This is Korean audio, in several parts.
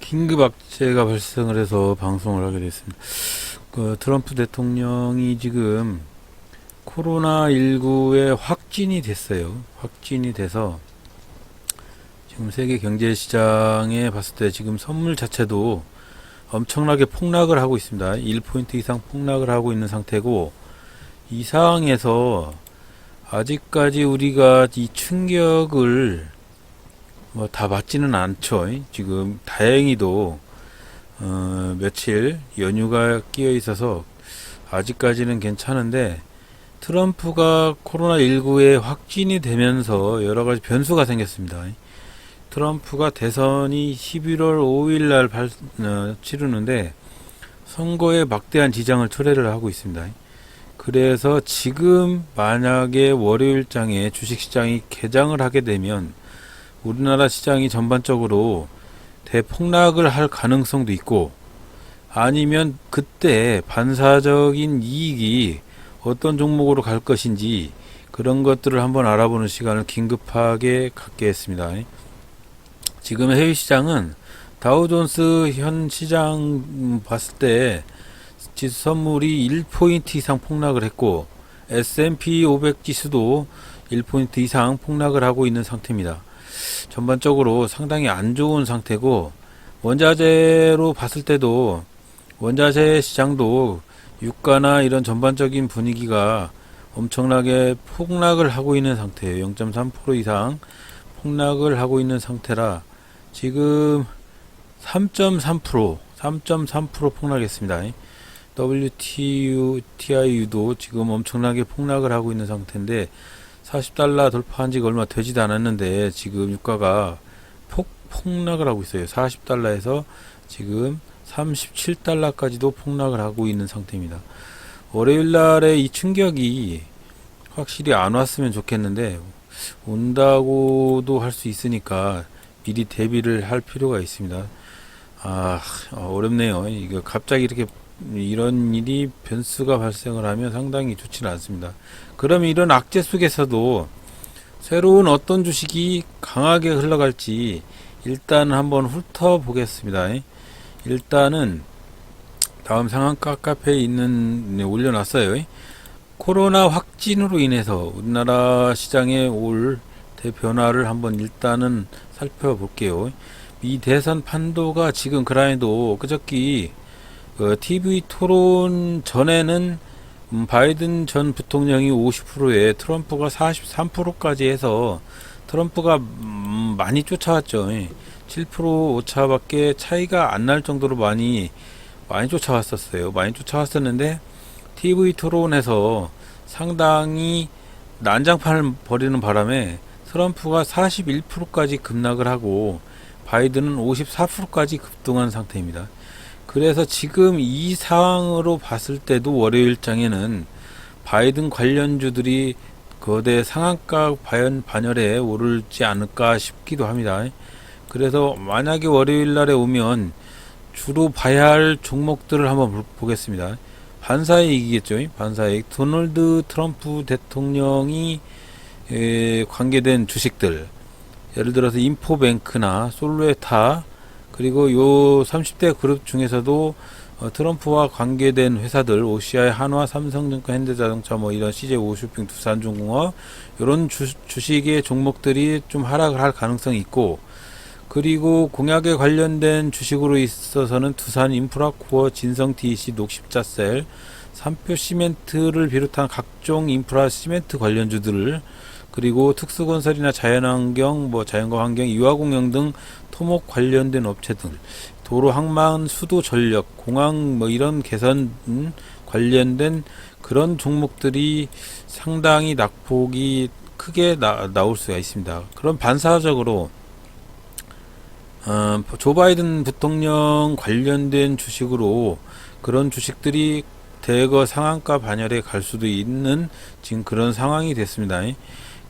긴급 악재가 발생을 해서 방송을 하게 됐습니다. 트럼프 대통령이 지금 코로나19에 확진이 됐어요. 확진이 돼서 지금 세계 경제 시장에 봤을 때 지금 선물 자체도 엄청나게 폭락을 하고 있습니다. 1포인트 이상 폭락을 하고 있는 상태고, 이 상황에서 아직까지 우리가 이 충격을 뭐 다 받지는 않죠. 지금 다행히도 며칠 연휴가 끼어 있어서 아직까지는 괜찮은데, 트럼프가 코로나19에 확진이 되면서 여러 가지 변수가 생겼습니다. 트럼프가 대선이 11월 5일 날 치르는데 선거에 막대한 지장을 초래를 하고 있습니다. 그래서 지금 만약에 월요일장에 주식시장이 개장을 하게 되면 우리나라 시장이 전반적으로 대폭락을 할 가능성도 있고, 아니면 그때 반사적인 이익이 어떤 종목으로 갈 것인지 그런 것들을 한번 알아보는 시간을 긴급하게 갖게 했습니다. 지금 해외 시장은 다우존스 현 시장 봤을 때 지수 선물이 1포인트 이상 폭락을 했고, S&P 500 지수도 1포인트 이상 폭락을 하고 있는 상태입니다. 전반적으로 상당히 안 좋은 상태고, 원자재로 봤을 때도 원자재 시장도 유가나 이런 전반적인 분위기가 엄청나게 폭락을 하고 있는 상태예요. 0.3% 이상 폭락을 하고 있는 상태라 지금 3.3% 폭락했습니다. WTIU도 지금 엄청나게 폭락을 하고 있는 상태인데, 40달러 돌파한 지가 얼마 되지도 않았는데 지금 유가가 폭락을 하고 있어요. 40달러에서 지금 37달러까지도 폭락을 하고 있는 상태입니다. 월요일 날에 이 충격이 확실히 안 왔으면 좋겠는데, 온다고도 할 수 있으니까 미리 대비를 할 필요가 있습니다. 어렵네요. 이거 갑자기 이렇게 이런 일이 변수가 발생을 하면 상당히 좋지는 않습니다. 그러면 이런 악재 속에서도 새로운 어떤 주식이 강하게 흘러갈지 일단 한번 훑어보겠습니다. 일단은 다음 상한가 카페에 올려놨어요. 코로나 확진으로 인해서 우리나라 시장에 올 대변화를 한번 일단은 살펴볼게요. 미 대선 판도가 지금 그라인도 그저께 TV 토론 전에는 바이든 전 부통령이 50%에 트럼프가 43%까지 해서 트럼프가 많이 쫓아왔죠. 7% 오차밖에 차이가 안 날 정도로 많이 쫓아왔었어요. 많이 쫓아왔었는데 TV 토론에서 상당히 난장판을 벌이는 바람에 트럼프가 41%까지 급락을 하고 바이든은 54%까지 급등한 상태입니다. 그래서 지금 이 상황으로 봤을 때도 월요일장에는 바이든 관련주들이 거대 상한가 반열에 오르지 않을까 싶기도 합니다. 그래서 만약에 월요일 날에 오면 주로 봐야 할 종목들을 한번 보겠습니다. 반사이익이겠죠. 반사이익. 도널드 트럼프 대통령이 관계된 주식들, 예를 들어서 인포뱅크나 솔루에타, 그리고 요 30대 그룹 중에서도 트럼프와 관계된 회사들, OCI, 한화, 삼성증권, 현대자동차, 뭐 이런 CJ5쇼핑, 두산중공업, 이런 주식의 종목들이 좀 하락을 할 가능성이 있고, 그리고 공약에 관련된 주식으로 있어서는 두산인프라코어, 진성TEC, 녹십자셀, 삼표시멘트를 비롯한 각종 인프라 시멘트 관련주들을, 그리고 특수건설이나 자연환경, 자연과환경, 이화공영 등 토목 관련된 업체들, 도로 항만, 수도 전력, 공항 이런 개선 관련된 그런 종목들이 상당히 낙폭이 크게 나올 수가 있습니다. 그럼 반사적으로 조 바이든 부통령 관련된 주식으로 그런 주식들이 대거 상한가 반열에 갈 수도 있는 지금 그런 상황이 됐습니다.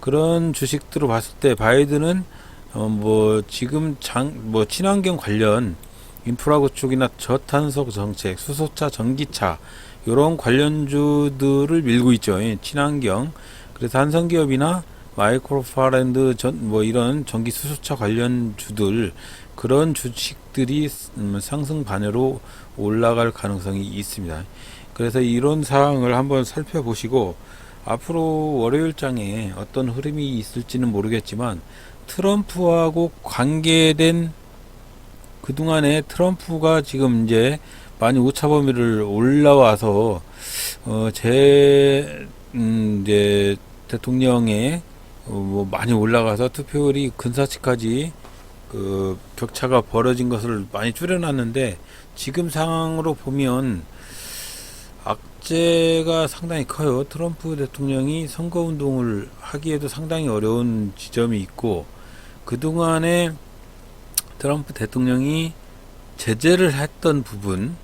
그런 주식들을 봤을 때 바이든은 지금 친환경 관련 인프라 구축이나 저탄소 정책, 수소차, 전기차 이런 관련주들을 밀고 있죠. 친환경. 그래서 한성기업이나 마이크로파랜드 이런 전기 수소차 관련주들, 그런 주식들이 상승 반열로 올라갈 가능성이 있습니다. 그래서 이런 사항을 한번 살펴보시고 앞으로 월요일장에 어떤 흐름이 있을지는 모르겠지만 트럼프하고 관계된 그동안에 트럼프가 지금 이제 많이 오차 범위를 올라와서 이제 대통령의 뭐 많이 올라가서 투표율이 근사치까지 그 격차가 벌어진 것을 많이 줄여놨는데 지금 상황으로 보면 악재가 상당히 커요. 트럼프 대통령이 선거운동을 하기에도 상당히 어려운 지점이 있고 그동안에 트럼프 대통령이 제재를 했던 부분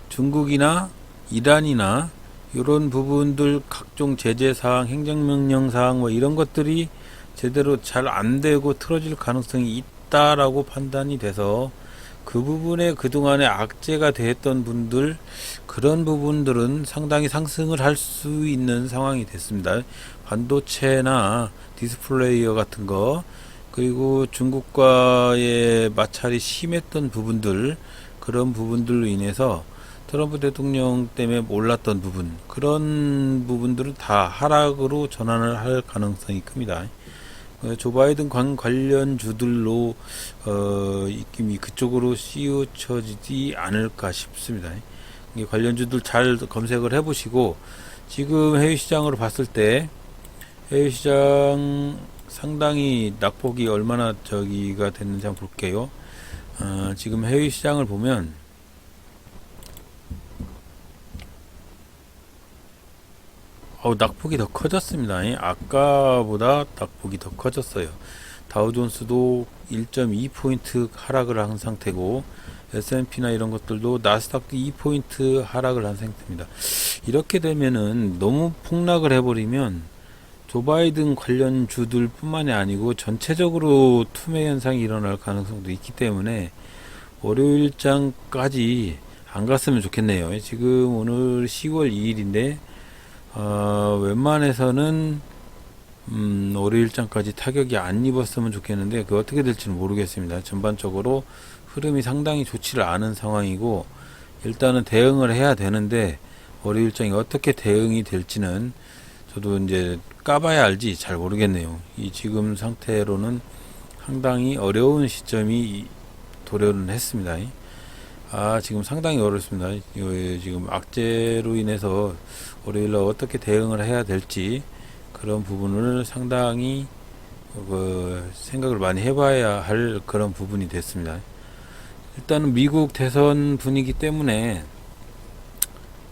중국이나 이란이나 이런 부분들 각종 제재 사항, 행정명령 사항 뭐 이런 것들이 제대로 잘 안 되고 틀어질 가능성이 있다라고 판단이 돼서 그 부분에 그동안에 악재가 됐던 분들 그런 부분들은 상당히 상승을 할 수 있는 상황이 됐습니다. 반도체나 디스플레이어 같은 거 그리고 중국과의 마찰이 심했던 부분들 그런 부분들로 인해서 트럼프 대통령 때문에 몰랐던 부분 그런 부분들은 다 하락으로 전환을 할 가능성이 큽니다. 조 바이든 관련주들로 입김이 그쪽으로 씌우쳐지지 않을까 싶습니다. 관련주들 잘 검색을 해보시고 지금 해외 시장으로 봤을 때 해외 시장 상당히 낙폭이 얼마나 저기가 됐는지 한번 볼게요. 지금 해외 시장을 보면 낙폭이 더 커졌습니다. 아까보다 낙폭이 더 커졌어요. 다우존스도 1.2포인트 하락을 한 상태고 S&P나 이런 것들도 나스닥도 2포인트 하락을 한 상태입니다. 이렇게 되면은 너무 폭락을 해버리면 조 바이든 관련 주들 뿐만이 아니고 전체적으로 투매 현상이 일어날 가능성도 있기 때문에 월요일장까지 안 갔으면 좋겠네요. 지금 오늘 10월 2일인데 웬만해서는 월요일장까지 타격이 안 입었으면 좋겠는데 그 어떻게 될지는 모르겠습니다. 전반적으로 흐름이 상당히 좋지를 않은 상황이고 일단은 대응을 해야 되는데 월요일장이 어떻게 대응이 될지는 저도 이제 까봐야 알지 잘 모르겠네요. 이 지금 상태로는 상당히 어려운 시점이 도래를 했습니다. 지금 상당히 어렵습니다. 지금 악재로 인해서 월요일날 어떻게 대응을 해야 될지 그런 부분을 상당히 생각을 많이 해봐야 할 그런 부분이 됐습니다. 일단은 미국 대선 분위기 때문에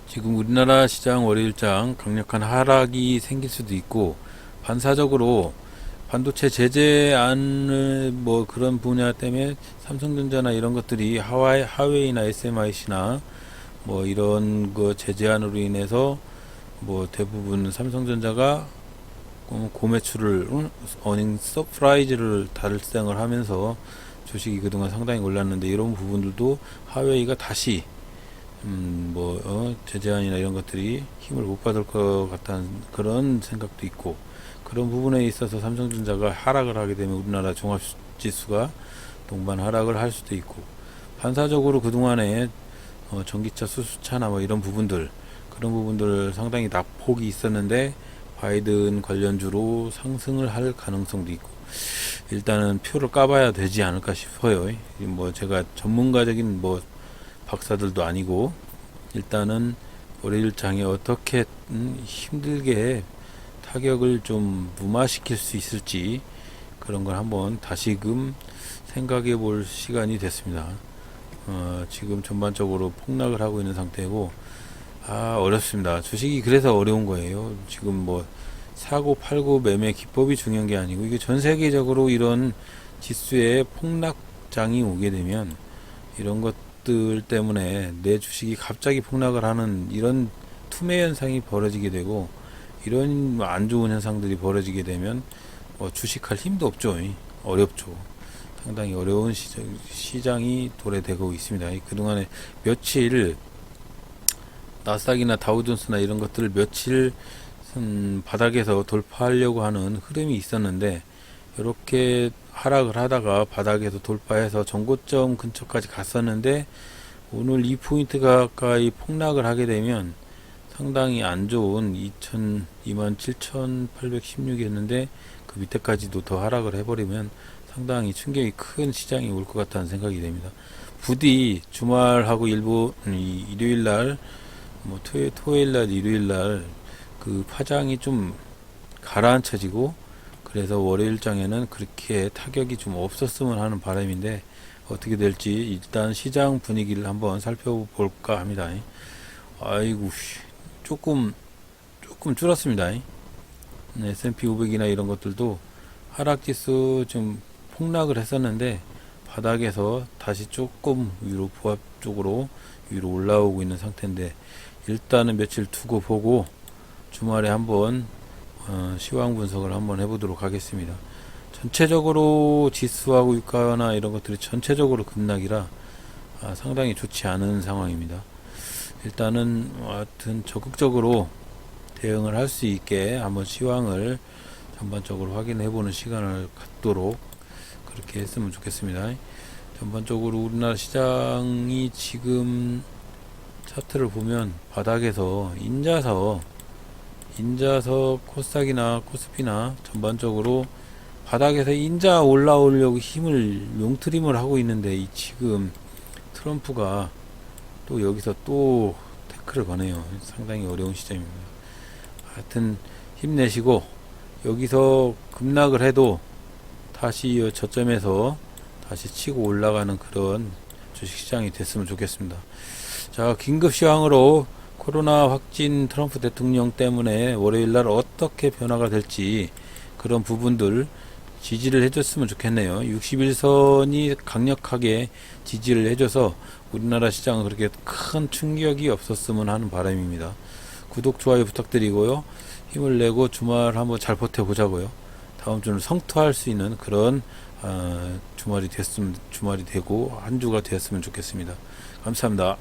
지금 우리나라 시장 월요일장 강력한 하락이 생길 수도 있고 반사적으로 반도체 제재안을 뭐 그런 분야 때문에 삼성전자나 이런 것들이 하웨이나 SMIC나 뭐 이런 거 제재안으로 인해서 뭐 대부분 삼성전자가 고매출을 어닝 서프라이즈를 달성을 하면서 주식이 그동안 상당히 올랐는데 이런 부분들도 하웨이가 다시 제재안이나 이런 것들이 힘을 못 받을 것 같다는 그런 생각도 있고 그런 부분에 있어서 삼성전자가 하락을 하게 되면 우리나라 종합지수가 동반 하락을 할 수도 있고 반사적으로 그동안에 전기차 수소차나 뭐 이런 부분들 그런 부분들 상당히 낙폭이 있었는데 바이든 관련주로 상승을 할 가능성도 있고 일단은 표를 까봐야 되지 않을까 싶어요. 뭐 제가 전문가적인 뭐 박사들도 아니고 일단은 월요일장에 어떻게 힘들게 타격을 좀 무마시킬 수 있을지 그런 걸 한번 다시금 생각해 볼 시간이 됐습니다. 지금 전반적으로 폭락을 하고 있는 상태고 어렵습니다. 주식이 그래서 어려운 거예요. 지금 뭐 사고 팔고 매매 기법이 중요한 게 아니고 이게 전 세계적으로 이런 지수의 폭락장이 오게 되면 이런 것들 때문에 내 주식이 갑자기 폭락을 하는 이런 투매 현상이 벌어지게 되고 이런 안 좋은 현상들이 벌어지게 되면 주식할 힘도 없죠. 어렵죠. 상당히 어려운 시장이 도래되고 있습니다. 그동안에 며칠 나스닥이나 다우존스나 이런 것들을 며칠 바닥에서 돌파하려고 하는 흐름이 있었는데 이렇게 하락을 하다가 바닥에서 돌파해서 전고점 근처까지 갔었는데 오늘 이 포인트 가까이 폭락을 하게 되면 상당히 안 좋은 27,816이었는데 그 밑에까지도 더 하락을 해버리면 상당히 충격이 큰 시장이 올 것 같다는 생각이 됩니다. 부디 주말하고 일요일날 뭐 토요일날 일요일날 그 파장이 좀 가라앉혀지고 그래서 월요일장에는 그렇게 타격이 좀 없었으면 하는 바람인데 어떻게 될지 일단 시장 분위기를 한번 살펴볼까 합니다. 아이고 조금 줄었습니다. S&P 500이나 이런 것들도 하락지수 좀 폭락을 했었는데 바닥에서 다시 조금 위로 보합 쪽으로 위로 올라오고 있는 상태인데 일단은 며칠 두고 보고 주말에 한번 시황 분석을 한번 해보도록 하겠습니다. 전체적으로 지수하고 유가나 이런 것들이 전체적으로 급락이라 상당히 좋지 않은 상황입니다. 일단은 하여튼 적극적으로 대응을 할 수 있게 한번 시황을 전반적으로 확인해 보는 시간을 갖도록 그렇게 했으면 좋겠습니다. 전반적으로 우리나라 시장이 지금 차트를 보면 바닥에서 인자서 코스닥이나 코스피나 전반적으로 바닥에서 인자 올라오려고 힘을 용트림을 하고 있는데 이 지금 트럼프가 또 여기서 또 태클을 거네요. 상당히 어려운 시점입니다. 하여튼 힘내시고 여기서 급락을 해도 다시 저점에서 다시 치고 올라가는 그런 주식시장이 됐으면 좋겠습니다. 자, 긴급시황으로 코로나 확진 트럼프 대통령 때문에 월요일날 어떻게 변화가 될지 그런 부분들 지지를 해줬으면 좋겠네요. 61선이 강력하게 지지를 해줘서 우리나라 시장은 그렇게 큰 충격이 없었으면 하는 바람입니다. 구독, 좋아요 부탁드리고요. 힘을 내고 주말 한번 잘 버텨보자고요. 다음 주는 성투할 수 있는 그런 주말이 되고 한 주가 되었으면 좋겠습니다. 감사합니다.